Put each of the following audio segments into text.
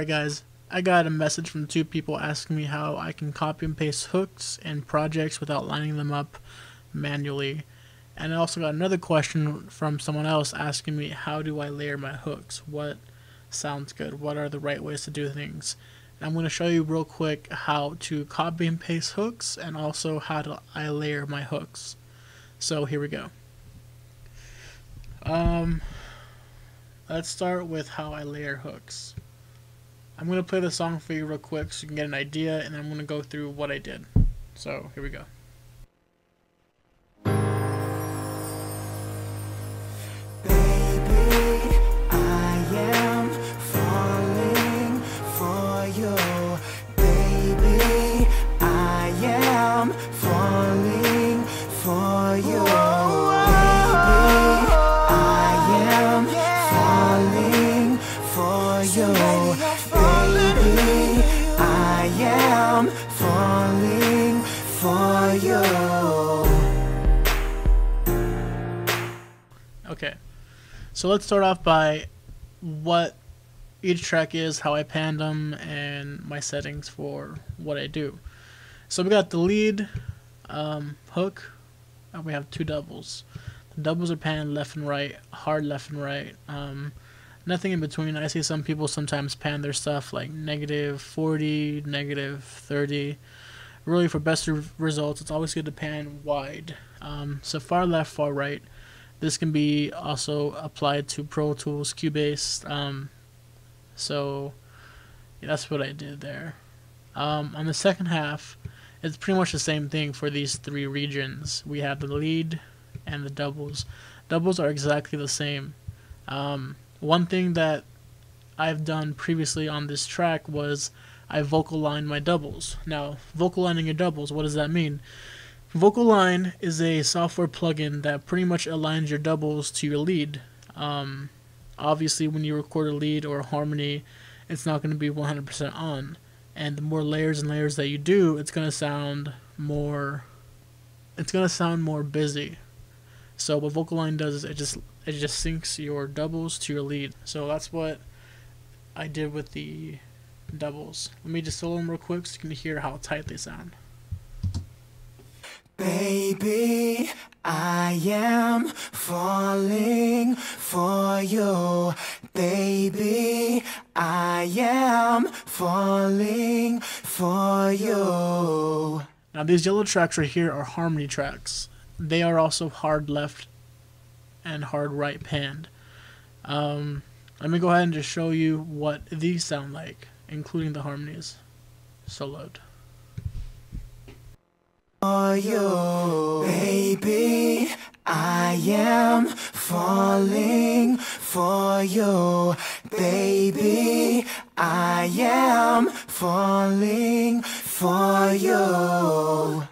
Alright guys, I got a message from two people asking me how I can copy and paste hooks and projects without lining them up manually. And I also got another question from someone else asking me how do I layer my hooks? What sounds good? What are the right ways to do things? And I'm going to show you real quick how to copy and paste hooks and also how I layer my hooks. So here we go. Let's start with how I layer hooks. I'm going to play the song for you real quick so you can get an idea, and then I'm going to go through what I did. So here we go. Baby, I am falling for you. Baby, I am falling for you. Falling for you. Okay, so let's start off by what each track is, how I panned them, and my settings for what I do. So we got the lead hook, and we have two doubles. The doubles are panned left and right, hard left and right. Nothing in between. I see some people sometimes pan their stuff like -40, -30. Really, for best results, it's always good to pan wide. So far left, far right. This can be also applied to Pro Tools, Cubase. So yeah, that's what I did there. On the second half, it's pretty much the same thing for these three regions. We have the lead and the doubles. Doubles are exactly the same. One thing that I've done previously on this track was I vocal line my doubles. Now, vocal lining your doubles, what does that mean? Vocal line is a software plugin that pretty much aligns your doubles to your lead. Obviously, when you record a lead or a harmony, it's not going to be 100% on. And the more layers and layers that you do, it's going to sound more busy. So what vocal line does is it just syncs your doubles to your lead. So that's what I did with the doubles. Let me just solo them real quick so you can hear how tight they sound. Baby, I am falling for you. Baby, I am falling for you. Now these yellow tracks right here are harmony tracks. They are also hard left and hard right panned. Let me go ahead and just show you what these sound like, including the harmonies. Soloed. For you, baby, I am falling for you. Baby, I am falling for you.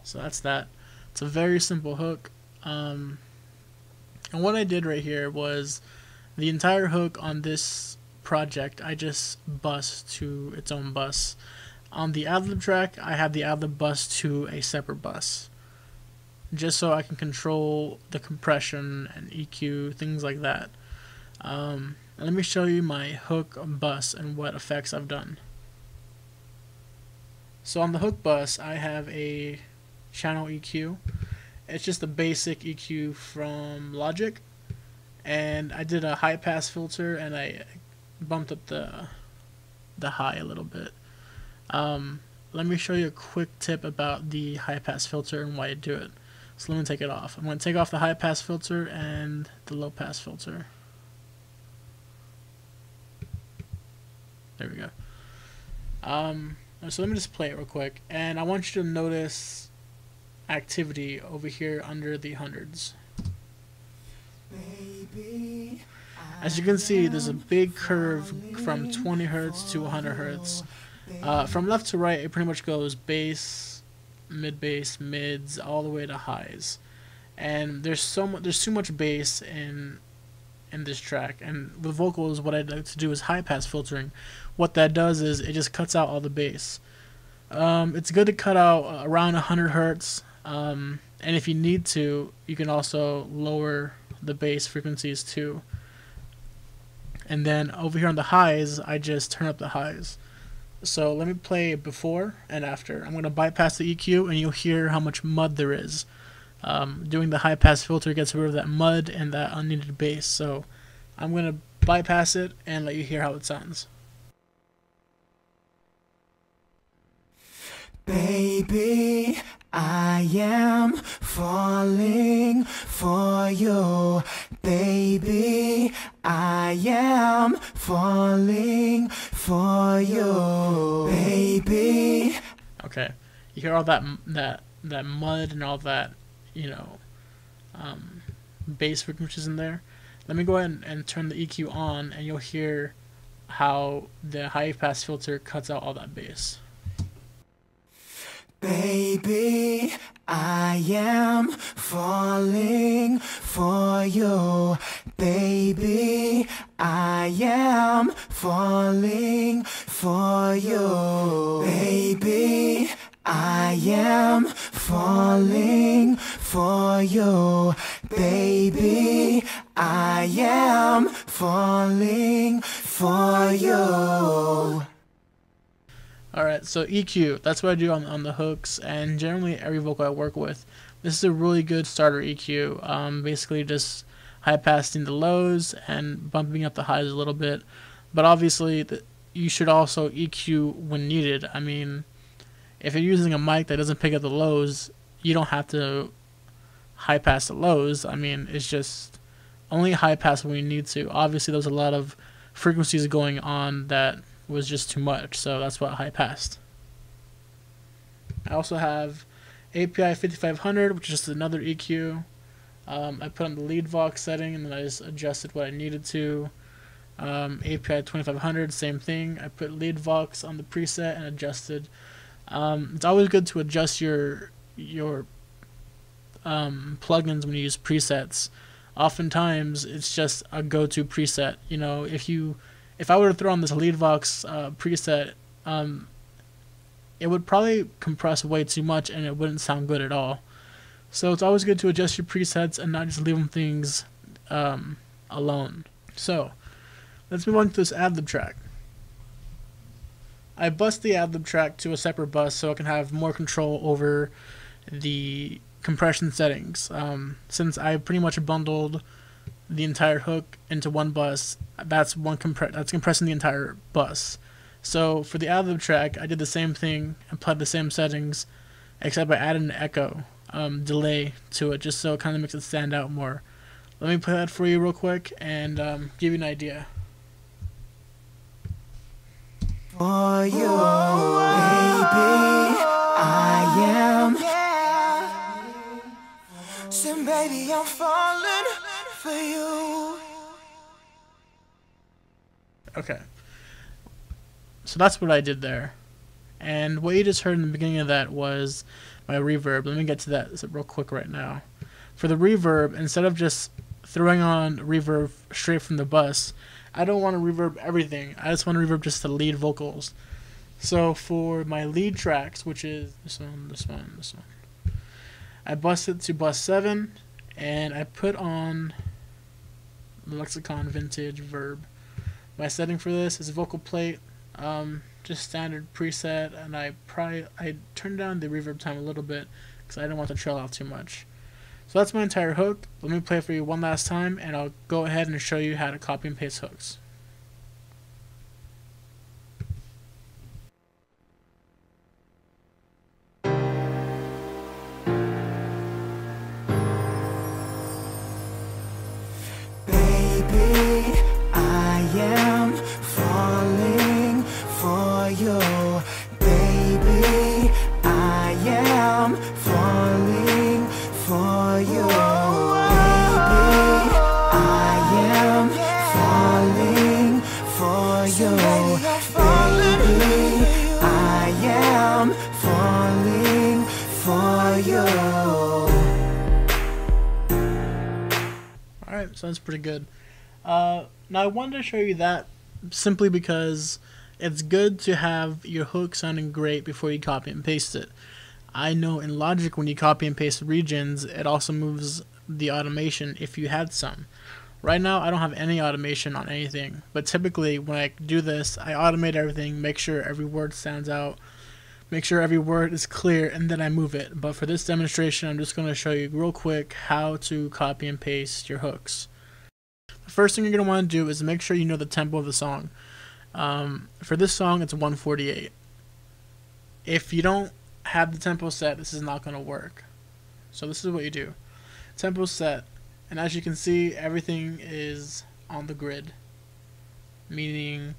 So that's that. It's a very simple hook. And what I did right here was the entire hook on this project I just bus to its own bus. On the Adlib track, I have the Adlib bus to a separate bus, just so I can control the compression and EQ, things like that. Let me show you my hook bus and what effects I've done. So on the hook bus, I have a channel EQ. It's just a basic EQ from Logic, and I did a high pass filter and I bumped up the high a little bit. Let me show you a quick tip about the high pass filter and why I do it. So let me take it off. I'm going to take off the high pass filter and the low pass filter. There we go. So let me just play it real quick, and I want you to notice activity over here under the hundreds. As you can see, there's a big curve from 20 Hertz to 100 Hertz. From left to right, it pretty much goes bass, mid-bass, mids, all the way to highs. And there's too much bass in this track. And with vocals, what I'd like to do is high pass filtering. What that does is it just cuts out all the bass. It's good to cut out around 100 Hertz. And if you need to, you can also lower the bass frequencies too. And then over here on the highs, I just turn up the highs. So let me play before and after. I'm going to bypass the EQ and you'll hear how much mud there is. Doing the high pass filter gets rid of that mud and that unneeded bass. So I'm going to bypass it and let you hear how it sounds. Baby, I am falling for you. Baby, I am falling for you. Baby. Okay, you hear all that mud and all that, bass frequencies in there. Let me go ahead and turn the EQ on, and you'll hear how the high pass filter cuts out all that bass. Baby, I am falling for you. Baby, I am falling for you. Baby, I am falling for you. Baby, I am falling for you. Alright, so EQ, that's what I do on the hooks, and generally every vocal I work with. This is a really good starter EQ, basically just high passing the lows and bumping up the highs a little bit. But obviously, you should also EQ when needed. I mean, if you're using a mic that doesn't pick up the lows, you don't have to high pass the lows. I mean, it's just only high pass when you need to. Obviously, there's a lot of frequencies going on that was just too much, so that's what high passed. I also have API 5500, which is just another EQ. I put on the lead vox setting and then I just adjusted what I needed to. API 2500, same thing. I put lead vox on the preset and adjusted. It's always good to adjust your plugins when you use presets. Oftentimes it's just a go-to preset. If I were to throw on this lead vox preset, it would probably compress way too much and it wouldn't sound good at all. So it's always good to adjust your presets and not just leave them things alone. So let's move on to this Adlib track. I bust the Adlib track to a separate bus so I can have more control over the compression settings. Since I pretty much bundled the entire hook into one bus, that's compressing the entire bus. So for the Adlib track, I did the same thing, applied the same settings, except I added an echo delay to it, just so it kind of makes it stand out more. Let me play that for you real quick and give you an idea. For you, baby, I am. So baby, I'm falling for you. Okay, so that's what I did there, and what you just heard in the beginning of that was my reverb. Let me get to that real quick right now. For the reverb, instead of just throwing on reverb straight from the bus, I don't want to reverb everything. I just want to reverb just the lead vocals. So for my lead tracks, which is this one, I bust it to bus 7, and I put on the Lexicon Vintage Verb. My setting for this is vocal plate, just standard preset, and I turned down the reverb time a little bit because I didn't want to trail out too much. So that's my entire hook. Let me play it for you one last time, and I'll go ahead and show you how to copy and paste hooks. Baby, I am falling for you. Baby, I am falling for you. Baby, I am falling for you. Baby, I am falling for you. Alright, so that's pretty good. Now I wanted to show you that simply because it's good to have your hook sounding great before you copy and paste it. I know in Logic when you copy and paste regions, it also moves the automation if you had some. Right now I don't have any automation on anything, but typically when I do this, I automate everything, make sure every word stands out, make sure every word is clear, and then I move it. But for this demonstration, I'm just going to show you real quick how to copy and paste your hooks. The first thing you're going to want to do is make sure you know the tempo of the song. For this song, it's 148. If you don't have the tempo set, this is not going to work. So this is what you do. Tempo set, and as you can see, everything is on the grid, meaning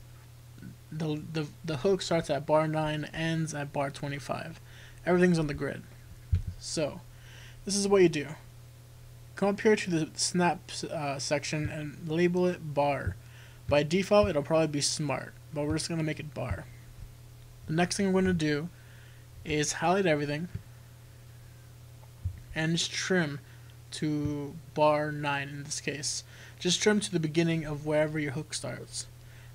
the hook starts at bar 9, ends at bar 25. Everything's on the grid. So this is what you do. Come up here to the snap section and label it bar. By default, it'll probably be smart, but we're just going to make it bar. The next thing we're going to do is highlight everything and just trim to bar 9 in this case. Just trim to the beginning of wherever your hook starts.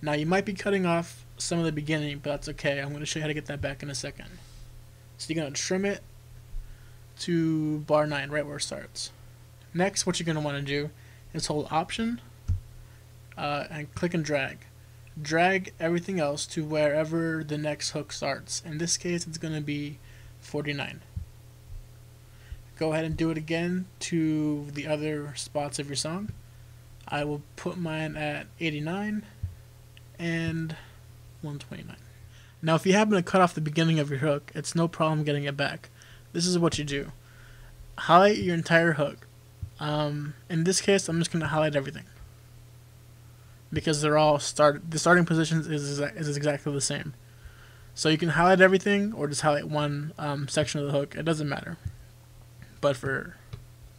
Now you might be cutting off some of the beginning, but that's okay. I'm going to show you how to get that back in a second. So you're going to trim it to bar 9, right where it starts. Next, what you're going to want to do is hold Option and click and drag. Drag everything else to wherever the next hook starts. In this case, it's going to be 49. Go ahead and do it again to the other spots of your song. I will put mine at 89 and 129. Now if you happen to cut off the beginning of your hook, it's no problem getting it back. This is what you do. Highlight your entire hook. In this case, I'm just going to highlight everything, because they're all the starting positions is exactly the same. So you can highlight everything or just highlight one section of the hook. It doesn't matter. But for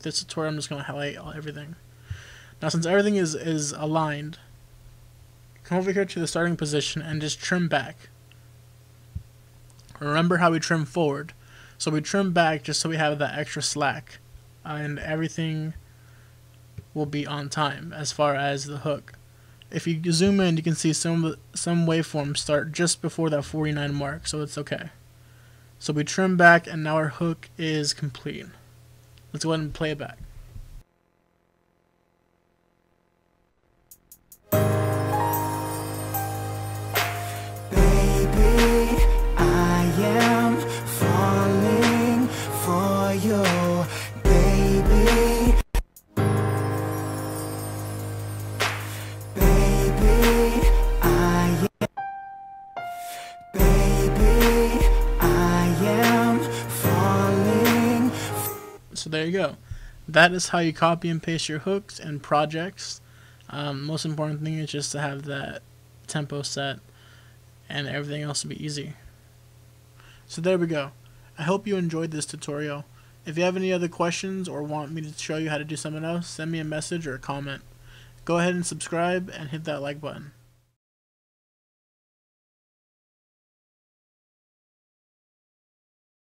this tutorial, I'm just going to highlight everything. Now since everything is aligned, come over here to the starting position and just trim back. Remember how we trim forward. So we trim back just so we have that extra slack, and everything will be on time as far as the hook. If you zoom in, you can see some waveforms start just before that 49 mark, so it's okay. So we trim back, and now our hook is complete. Let's go ahead and play it back. Baby, I am falling for you, baby. Baby, I am falling. So there you go. That is how you copy and paste your hooks and projects. Most important thing is just to have that tempo set, and everything else will be easy. So there we go. I hope you enjoyed this tutorial. If you have any other questions or want me to show you how to do something else, send me a message or a comment. Go ahead and subscribe and hit that like button.